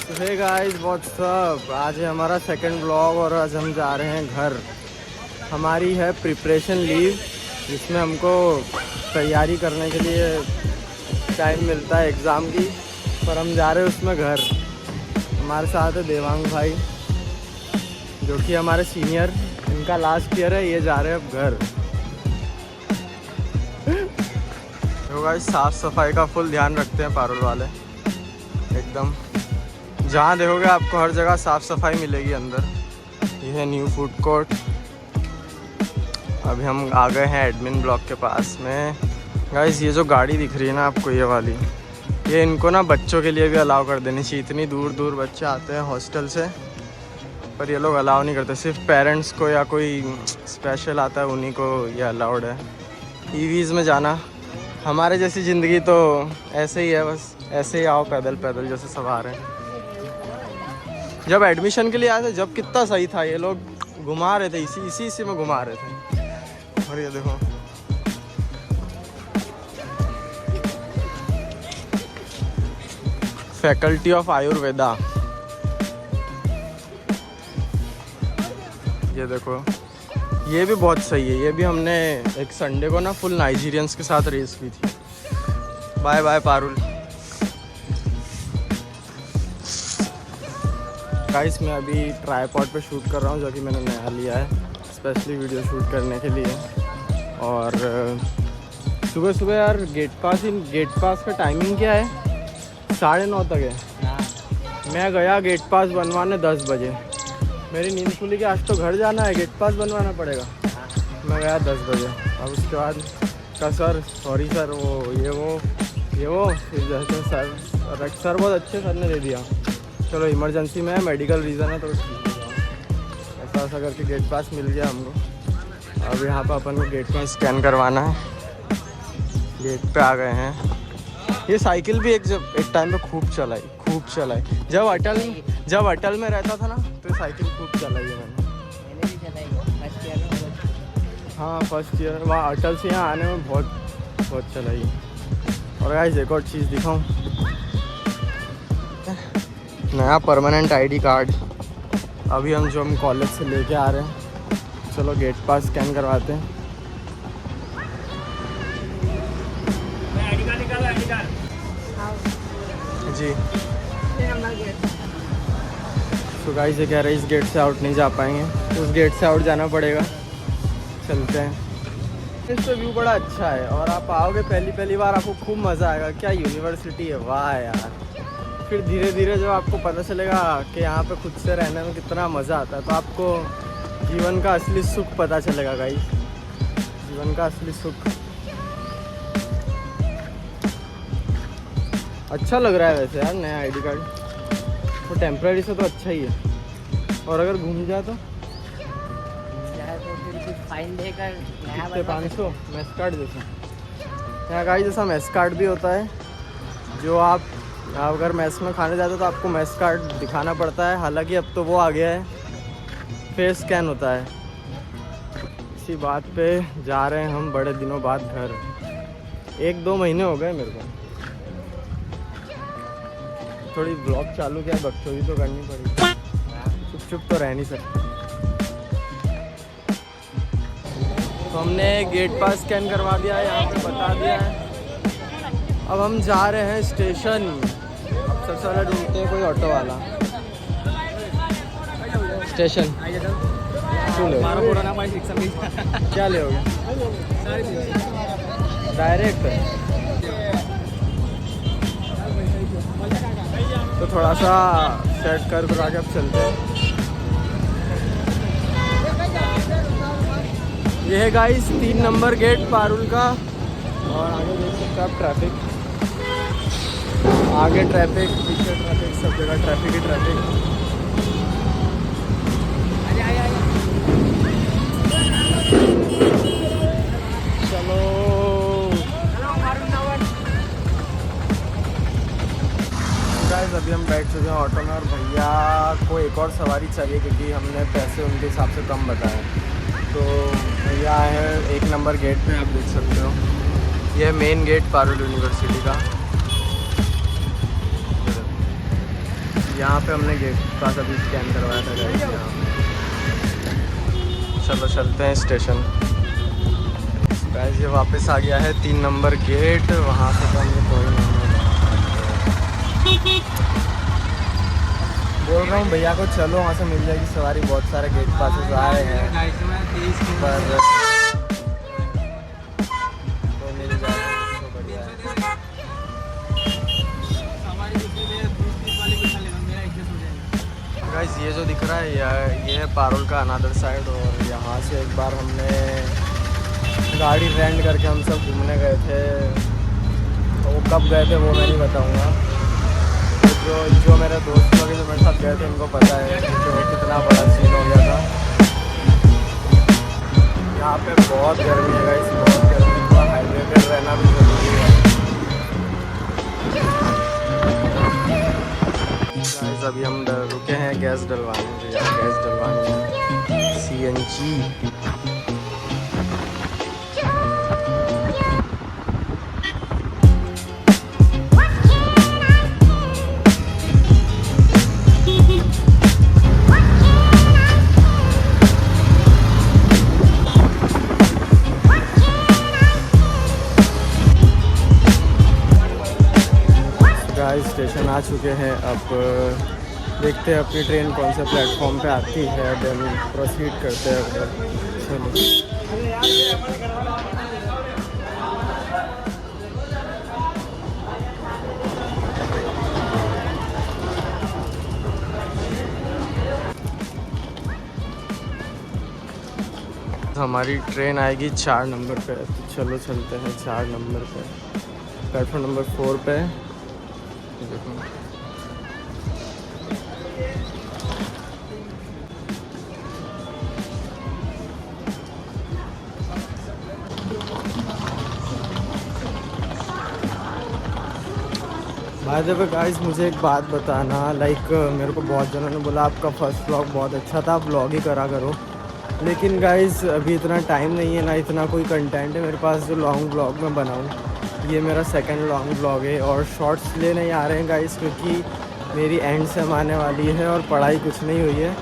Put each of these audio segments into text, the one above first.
Hey guys what's up. आज है हमारा सेकंड ब्लॉग और आज हम जा रहे हैं घर। हमारी है प्रिपरेशन लीव जिसमें हमको तैयारी करने के लिए टाइम मिलता है एग्ज़ाम की, पर हम जा रहे हैं उसमें घर। हमारे साथ है देवांग भाई जो कि हमारे सीनियर, इनका लास्ट ईयर है, ये जा रहे हैं अब घर। तो गाइस साफ़ सफाई का फुल ध्यान रखते हैं पारुल वाले एकदम। जहाँ देखोगे आपको हर जगह साफ़ सफाई मिलेगी अंदर। ये है न्यू फूड कोर्ट। अभी हम आ गए हैं एडमिन ब्लॉक के पास में। गाइस ये जो गाड़ी दिख रही है ना आपको, ये वाली, ये इनको ना बच्चों के लिए भी अलाउ कर देनी चाहिए। इतनी दूर दूर बच्चे आते हैं हॉस्टल से, पर ये लोग अलाउ नहीं करते। सिर्फ पेरेंट्स को या कोई स्पेशल आता है उन्हीं को ये अलाउड है। ईवीज़ में जाना, हमारे जैसी ज़िंदगी तो ऐसे ही है, बस ऐसे ही आओ पैदल पैदल जैसे सब आ रहे हैं। जब एडमिशन के लिए आए थे जब कितना सही था, ये लोग घुमा रहे थे, इसी में घुमा रहे थे। और ये देखो फैकल्टी ऑफ आयुर्वेदा, ये देखो ये भी बहुत सही है। ये भी हमने एक संडे को ना फुल नाइजीरियंस के साथ रेस की थी। Bye bye Parul. गाइस मैं अभी ट्राईपॉड पे शूट कर रहा हूँ जो कि मैंने नया लिया है स्पेशली वीडियो शूट करने के लिए। और सुबह सुबह यार गेट पास का टाइमिंग क्या है? 9:30 तक है। मैं गया गेट पास बनवाने 10 बजे। मेरी नींद खुली कि आज तो घर जाना है, गेट पास बनवाना पड़ेगा। मैं गया 10 बजे। अब उसके बाद का सर सॉरी सर ये वो फिर जैसे सर बहुत अच्छे सर ने दे दिया, चलो इमरजेंसी में है, मेडिकल रीज़न है तो ऐसा करके गेट पास मिल गया हमको। अब यहाँ पर अपन को गेट पास स्कैन करवाना है। गेट पे आ गए हैं। ये साइकिल भी एक टाइम पे खूब चलाई। जब अटल में रहता था ना तो ये साइकिल खूब चलाई है मैंने भी चलाई फर्स्ट ईयर में। हाँ फर्स्ट ईयर वहाँ अटल से यहाँ आने में बहुत चलाई है। और गाइस एक और चीज़ दिखाऊँ, नया परमानेंट आईडी कार्ड अभी हम कॉलेज से लेके आ रहे हैं। चलो गेट पास स्कैन करवाते हैं। जी तो गाइस ये कह रहे हैं इस गेट से आउट नहीं जा पाएंगे, उस गेट से आउट जाना पड़ेगा। चलते हैं। इसका व्यू बड़ा अच्छा है और आप आओगे पहली बार आपको खूब मज़ा आएगा। क्या यूनिवर्सिटी है, वाह यार। फिर धीरे धीरे जब आपको पता चलेगा कि यहाँ पे खुद से रहने में कितना मज़ा आता है तो आपको जीवन का असली सुख पता चलेगा गाइस, जीवन का असली सुख। अच्छा लग रहा है वैसे यार नया आईडी कार्ड, वो टेम्प्रेरी से तो अच्छा ही है। और अगर घूम जाए तो फिर कुछ फाइन देकर नया 500 मेस कार्ड जैसा। यहाँ गाइस जैसा मेस कार्ड भी होता है, जो आप अगर मेस में खाने जाते हो तो आपको मेस कार्ड दिखाना पड़ता है। हालांकि अब तो वो आ गया है, फेस स्कैन होता है। इसी बात पे जा रहे हैं हम बड़े दिनों बाद घर। 1-2 महीने हो गए मेरे को। थोड़ी ब्लॉग चालू किया, बकचोदी तो करनी पड़ेगी, चुप तो रह नहीं सकते। तो हमने गेट पास स्कैन करवा दिया है, यहाँ पे बता दिया है। अब हम जा रहे हैं स्टेशन। अब सबसे पहले ढूंढते हैं कोई ऑटो वाला। स्टेशन क्या ले डायरेक्ट तो थोड़ा सा सेट कर के अब चलते हैं। ये है गाइस 3 नंबर गेट पारुल का। और आगे देख सकते हैं आप ट्रैफिक, आगे ट्रैफिक, पीछे ट्रैफिक, सब जगह ट्रैफिक ही ट्रैफिक। चलो गाइस अभी हम बैठ चुके हैं ऑटो में और भैया को एक और सवारी चाहिए क्योंकि हमने पैसे उनके हिसाब से कम बताए। तो भैया है 1 नंबर गेट पे, आप देख सकते हो। यह मेन गेट पारुल यूनिवर्सिटी का। यहाँ पे हमने गेट पास अभी स्कैन करवाया था गाइस यहाँ पे। चलो चलते हैं स्टेशन। गाइस ये वापस आ गया है 3 नंबर गेट, वहाँ से तो हमने कोई नहीं बोल रहा हूँ भैया को, चलो वहाँ से मिल जाएगी सवारी। बहुत सारे गेट पासेस आ रहे हैं पर तो मिल जाएगा तो बढ़िया है। गाइस ये जो दिख रहा है ये है पारुल का अनादर साइड, और यहाँ से एक बार हमने गाड़ी रेंट करके हम सब घूमने गए थे। तो वो कब गए थे वो मैं नहीं बताऊँगा। जो मेरे दोस्त लोग जो मेरे साथ गए थे उनको पता है कि कितना बड़ा सीन हो गया था। यहाँ पे बहुत गर्मी है गाइस, बहुत गर्मी, थोड़ा हाइड्रेटेड रहना भी जरूरी है। गाइस अभी हम रुके हैं गैस डलवाने, गैस डलवाने CNG। स्टेशन आ चुके हैं, अब देखते हैं अपनी ट्रेन कौन से प्लेटफॉर्म पे आती है, देन प्रोसीड करते हैं। चलो हमारी ट्रेन आएगी 4 नंबर पे, तो चलो चलते हैं 4 नंबर पे, प्लेटफॉर्म नंबर 4 पे। देखो भाई देखो गाइस, मुझे एक बात बताना, लाइक मेरे को बहुत जनों ने बोला आपका फर्स्ट व्लॉग बहुत अच्छा था, आप व्लॉग ही करा करो। लेकिन गाइस अभी इतना टाइम नहीं है ना, इतना कोई कंटेंट है मेरे पास जो लॉन्ग व्लॉग में बनाऊँ। ये मेरा सेकंड लॉन्ग व्लॉग है और शॉर्ट्स ले नहीं आ रहे हैं गाइस, क्योंकि मेरी एंड सेम आने वाली है और पढ़ाई कुछ नहीं हुई है।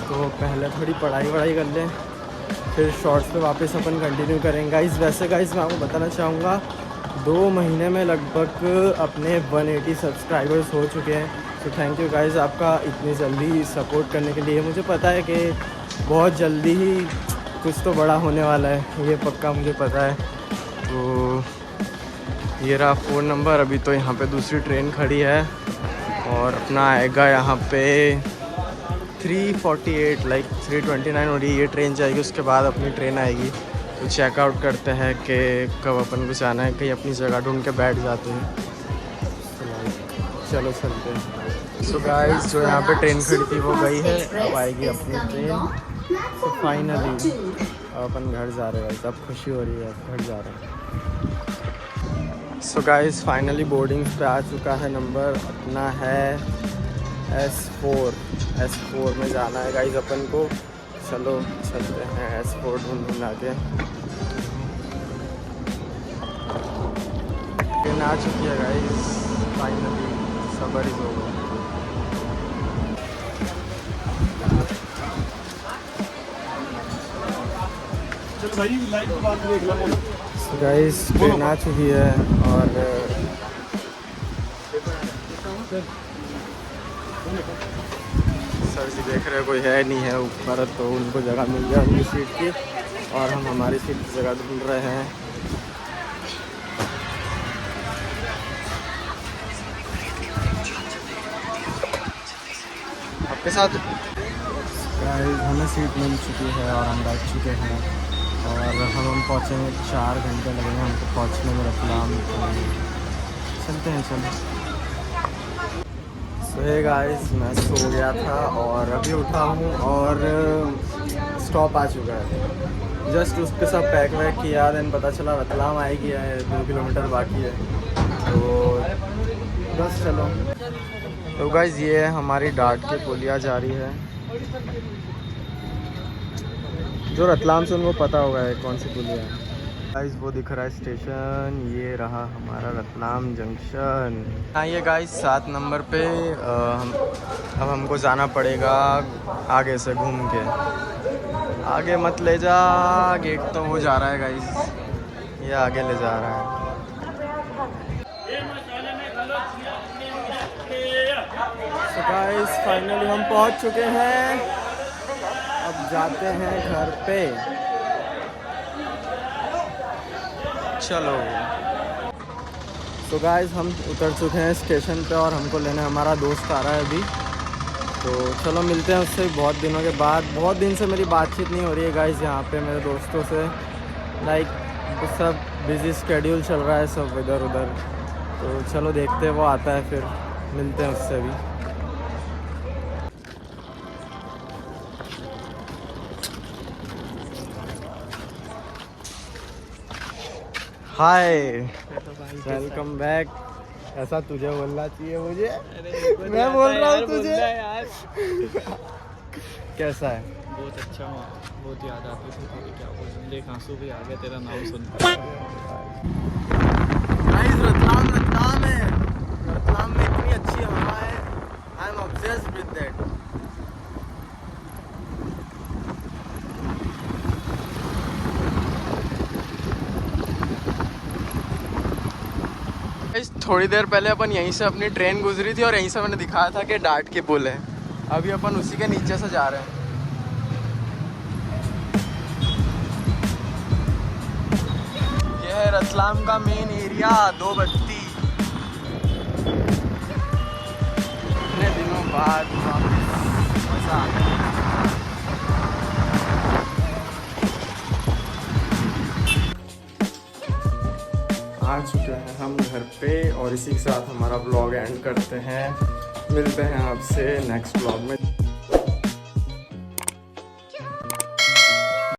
तो पहले थोड़ी पढ़ाई कर लें, फिर शॉर्ट्स पे वापस अपन कंटिन्यू करेंगे गाइस। वैसे गाइस मैं आपको बताना चाहूँगा 2 महीने में लगभग अपने 180 सब्सक्राइबर्स हो चुके हैं। तो थैंक यू गाइस आपका इतनी जल्दी सपोर्ट करने के लिए। मुझे पता है कि बहुत जल्दी ही कुछ तो बड़ा होने वाला है, ये पक्का मुझे पता है। तो ये रहा 4 नंबर, अभी तो यहाँ पे दूसरी ट्रेन खड़ी है और अपना आएगा यहाँ पे 348, लाइक 329 हो रही है ये ट्रेन जाएगी, उसके बाद अपनी ट्रेन आएगी। तो चेकआउट करते हैं कि कब अपन को जाना है, कहीं अपनी जगह ढूंढ के बैठ जाते हैं। चलो चलते हैं। सो गाइस जो यहाँ पे ट्रेन खड़ी थी वो गई है, अब आएगी अपनी ट्रेन। तो फाइनली अपन घर जा रहे हैं, सब खुशी हो रही है, घर जा रहे हैं। सो गाइस फाइनली बोर्डिंग पे आ चुका है नंबर, अपना है S4 में जाना है गाइस अपन को। चलो चलते हैं S4 ढूंढ आके। ट्रेन आ चुकी है गाइस फाइनली, सबर ही होगा। गाइस ट्रेन आ चुकी है और सर जी देख रहे हैं कोई है नहीं है ऊपर, तो उनको जगह मिल गया उनकी सीट की, और हम हमारी सीट की जगह ढूंढ रहे हैं। आपके साथ गाइस हमें सीट मिल चुकी है और हम बैठ चुके हैं, और हम पहुँचेंगे 4 घंटे लगेंगे हमको पहुँचने में रतलाम। चलते हैं चलो। सो हे गाइस मैं सो गया था और अभी उठा हूँ और स्टॉप आ चुका है। जस्ट उसके सब पैक वैक किया, देन पता चला रतलाम आएगी है, 2 किलोमीटर बाकी है, तो बस चलो। तो गाइस ये है हमारी डाट की पुलिया जा रही है, जो रतलाम से उनको पता होगा है कौन सी पुलिया है। गाइस वो दिख रहा है स्टेशन, ये रहा हमारा रतलाम जंक्शन। आइए गाइस 7 नंबर पे अब हमको जाना पड़ेगा आगे से घूम के। आगे मत ले जा, गेट तो वो जा रहा है गाइस, ये आगे ले जा रहा है। तो गाइस फाइनली हम पहुंच चुके हैं, अब जाते हैं घर पे। चलो तो गाइस हम उतर चुके हैं स्टेशन पे और हमको लेने हमारा दोस्त आ रहा है अभी। तो चलो मिलते हैं उससे बहुत दिनों के बाद। बहुत दिन से मेरी बातचीत नहीं हो रही है गाइस यहाँ पे मेरे दोस्तों से, लाइक सब बिज़ी स्केड्यूल चल रहा है सब इधर उधर। तो चलो देखते हैं वो आता है फिर मिलते हैं उससे भी। Hi welcome back. ऐसा तुझे बोलना चाहिए मुझे, मैं बोल रहा हूँ तुझे यार। कैसा है? बहुत अच्छा हूँ, बहुत याद आती थी तेरी, क्या बोलूं, देख आंसू भी आ गया तेरा नाम सुन। रतलाम है, रतलाम में इतनी अच्छी हवा है, I am obsessed with that. थोड़ी देर पहले अपन यहीं से अपनी ट्रेन गुजरी थी और यहीं से मैंने दिखाया था कि डाट की पुल है। अभी अपन उसी के नीचे से जा रहे हैं। यह है रतलाम का मेन एरिया, 2 बत्ती। इतने दिनों बाद मजा आ गया। आ चुके हैं हम घर पे और इसी के साथ हमारा ब्लॉग एंड करते हैं। मिलते हैं आपसे नेक्स्ट ब्लॉग में।